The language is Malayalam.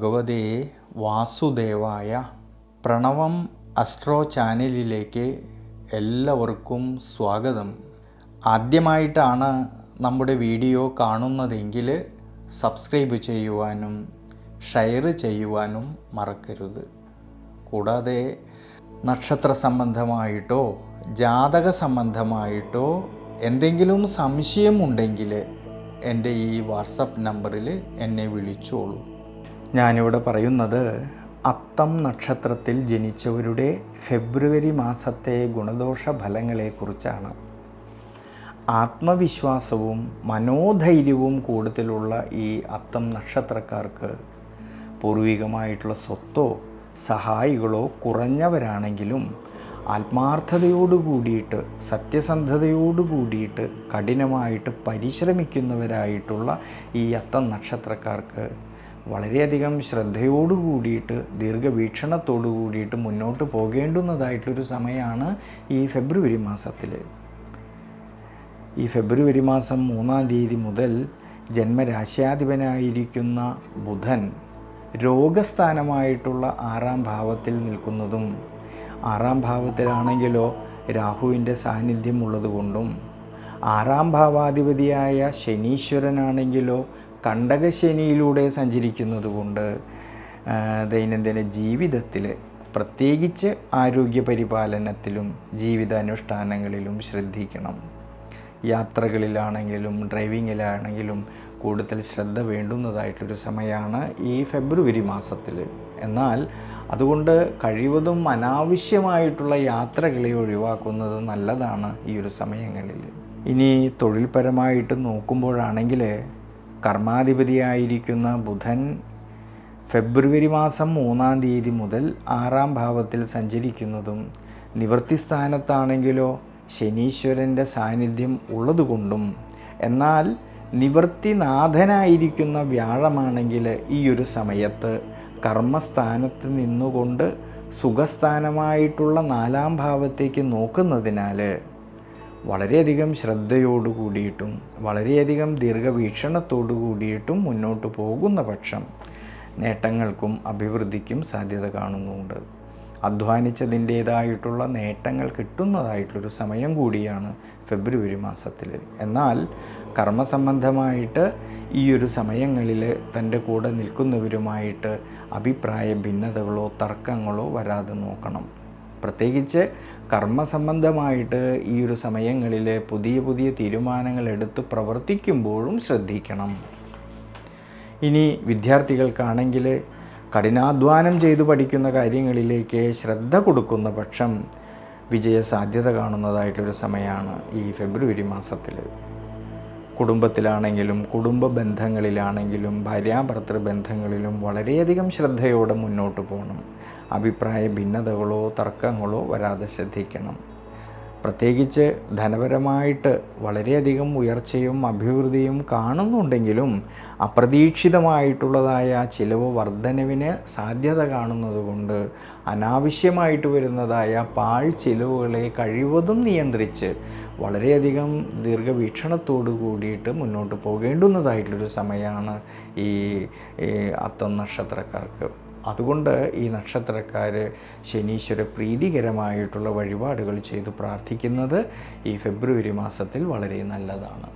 ഭഗവതേ വാസുദേവായ. പ്രണവം അസ്ട്രോ ചാനലിലേക്ക് എല്ലാവർക്കും സ്വാഗതം. ആദ്യമായിട്ടാണ് നമ്മുടെ വീഡിയോ കാണുന്നതെങ്കിൽ സബ്സ്ക്രൈബ് ചെയ്യുവാനും ഷെയർ ചെയ്യുവാനും മറക്കരുത്. കൂടാതെ നക്ഷത്ര സംബന്ധമായിട്ടോ ജാതക സംബന്ധമായിട്ടോ എന്തെങ്കിലും സംശയമുണ്ടെങ്കിൽ എൻ്റെ ഈ വാട്സപ്പ് നമ്പറിൽ എന്നെ വിളിച്ചോളൂ. ഞാനിവിടെ പറയുന്നത് അത്തം നക്ഷത്രത്തിൽ ജനിച്ചവരുടെ ഫെബ്രുവരി മാസത്തെ ഗുണദോഷ ഫലങ്ങളെക്കുറിച്ചാണ്. ആത്മവിശ്വാസവും മനോധൈര്യവും കൂടുതലുള്ള ഈ അത്തം നക്ഷത്രക്കാർക്ക് പൂർവികമായിട്ടുള്ള സ്വത്തോ സഹായികളോ കുറഞ്ഞവരാണെങ്കിലും ആത്മാർത്ഥതയോടു കൂടിയിട്ട് സത്യസന്ധതയോടു കൂടിയിട്ട് കഠിനമായിട്ട് പരിശ്രമിക്കുന്നവരായിട്ടുള്ള ഈ അത്തം നക്ഷത്രക്കാർക്ക് വളരെയധികം ശ്രദ്ധയോടു കൂടിയിട്ട് ദീർഘവീക്ഷണത്തോടു കൂടിയിട്ട് മുന്നോട്ട് പോകേണ്ടുന്നതായിട്ടുള്ളൊരു സമയമാണ് ഈ ഫെബ്രുവരി മാസത്തിൽ. ഈ ഫെബ്രുവരി മാസം 3-ാം തീയതി മുതൽ ജന്മരാശ്യാധിപനായിരിക്കുന്ന ബുധൻ രോഗസ്ഥാനമായിട്ടുള്ള 6-ാം ഭാവത്തിൽ നിൽക്കുന്നതും 6-ാം ഭാവത്തിലാണെങ്കിലോ രാഹുവിൻ്റെ സാന്നിധ്യം ഉള്ളതുകൊണ്ടും 6-ാം ഭാവാധിപതിയായ ശനീശ്വരനാണെങ്കിലോ കണ്ടകശനിയിലൂടെ സഞ്ചരിക്കുന്നത് കൊണ്ട് ദൈനംദിന ജീവിതത്തിൽ പ്രത്യേകിച്ച് ആരോഗ്യപരിപാലനത്തിലും ജീവിതാനുഷ്ഠാനങ്ങളിലും ശ്രദ്ധിക്കണം. യാത്രകളിലാണെങ്കിലും ഡ്രൈവിങ്ങിലാണെങ്കിലും കൂടുതൽ ശ്രദ്ധ വേണ്ടുന്നതായിട്ടൊരു സമയമാണ് ഈ ഫെബ്രുവരി മാസത്തിൽ. എന്നാൽ അതുകൊണ്ട് കഴിവതും അനാവശ്യമായിട്ടുള്ള യാത്രകളെ ഒഴിവാക്കുന്നത് നല്ലതാണ് ഈ ഒരു സമയങ്ങളിൽ. ഇനി തൊഴിൽപരമായിട്ട് നോക്കുമ്പോഴാണെങ്കിൽ കർമാധിപതിയായിരിക്കുന്ന ബുധൻ ഫെബ്രുവരി മാസം 3-ാം തീയതി മുതൽ 6-ാം ഭാവത്തിൽ സഞ്ചരിക്കുന്നതും നിവൃത്തി സ്ഥാനത്താണെങ്കിലോ ശനീശ്വരൻ്റെ സാന്നിധ്യം ഉള്ളതുകൊണ്ടും എന്നാൽ നിവൃത്തിനാഥനായിരിക്കുന്ന വ്യാഴമാണെങ്കിൽ ഈ ഒരു സമയത്ത് കർമ്മസ്ഥാനത്ത് നിന്നുകൊണ്ട് സുഖസ്ഥാനമായിട്ടുള്ള 4-ാം ഭാവത്തേക്ക് നോക്കുന്നതിനാൽ വളരെയധികം ശ്രദ്ധയോടു കൂടിയിട്ടും വളരെയധികം ദീർഘവീക്ഷണത്തോടു കൂടിയിട്ടും മുന്നോട്ട് പോകുന്ന പക്ഷം നേട്ടങ്ങൾക്കും അഭിവൃദ്ധിക്കും സാധ്യത കാണുന്നുണ്ട്. അധ്വാനിച്ചതിൻ്റേതായിട്ടുള്ള നേട്ടങ്ങൾ കിട്ടുന്നതായിട്ടുള്ളൊരു സമയം കൂടിയാണ് ഫെബ്രുവരി മാസത്തിൽ. എന്നാൽ കർമ്മസംബന്ധമായിട്ട് ഈ ഒരു സമയങ്ങളിൽ തൻ്റെ കൂടെ നിൽക്കുന്നവരുമായിട്ട് അഭിപ്രായ ഭിന്നതകളോ തർക്കങ്ങളോ വരാതെ നോക്കണം. പ്രത്യേകിച്ച് കർമ്മസംബന്ധമായിട്ട് ഈ ഒരു സമയങ്ങളിൽ പുതിയ പുതിയ തീരുമാനങ്ങൾ എടുത്ത് പ്രവർത്തിക്കുമ്പോഴും ശ്രദ്ധിക്കണം. ഇനി വിദ്യാർത്ഥികൾക്കാണെങ്കിൽ കഠിനാധ്വാനം ചെയ്തു പഠിക്കുന്ന കാര്യങ്ങളിലേക്ക് ശ്രദ്ധ കൊടുക്കുന്ന പക്ഷം വിജയസാധ്യത കാണുന്നതായിട്ടൊരു സമയമാണ് ഈ ഫെബ്രുവരി മാസത്തിൽ. കുടുംബത്തിലാണെങ്കിലും കുടുംബ ബന്ധങ്ങളിലാണെങ്കിലും ഭാര്യാഭർത്തൃ ബന്ധങ്ങളിലും വളരെയധികം ശ്രദ്ധയോടെ മുന്നോട്ട് പോകണം. അഭിപ്രായ ഭിന്നതകളോ തർക്കങ്ങളോ വരാതെ ശ്രദ്ധിക്കണം. പ്രത്യേകിച്ച് ധനപരമായിട്ട് വളരെയധികം ഉയർച്ചയും അഭിവൃദ്ധിയും കാണുന്നുണ്ടെങ്കിലും അപ്രതീക്ഷിതമായിട്ടുള്ളതായ ചിലവ് വർധനവിന് സാധ്യത കാണുന്നതുകൊണ്ട് അനാവശ്യമായിട്ട് വരുന്നതായ ചിലവുകളെ കഴിവതും നിയന്ത്രിച്ച് വളരെയധികം ദീർഘവീക്ഷണത്തോടു കൂടിയിട്ട് മുന്നോട്ട് പോകേണ്ടുന്നതായിട്ടുള്ളൊരു സമയമാണ് ഈ അത്തം നക്ഷത്രക്കാർക്ക്. അതുകൊണ്ട് ഈ നക്ഷത്രക്കാർ ശനീശ്വര പ്രീതികരമായിട്ടുള്ള വഴിപാടുകൾ ചെയ്തു പ്രാർത്ഥിക്കുന്നത് ഈ ഫെബ്രുവരി മാസത്തിൽ വളരെ നല്ലതാണ്.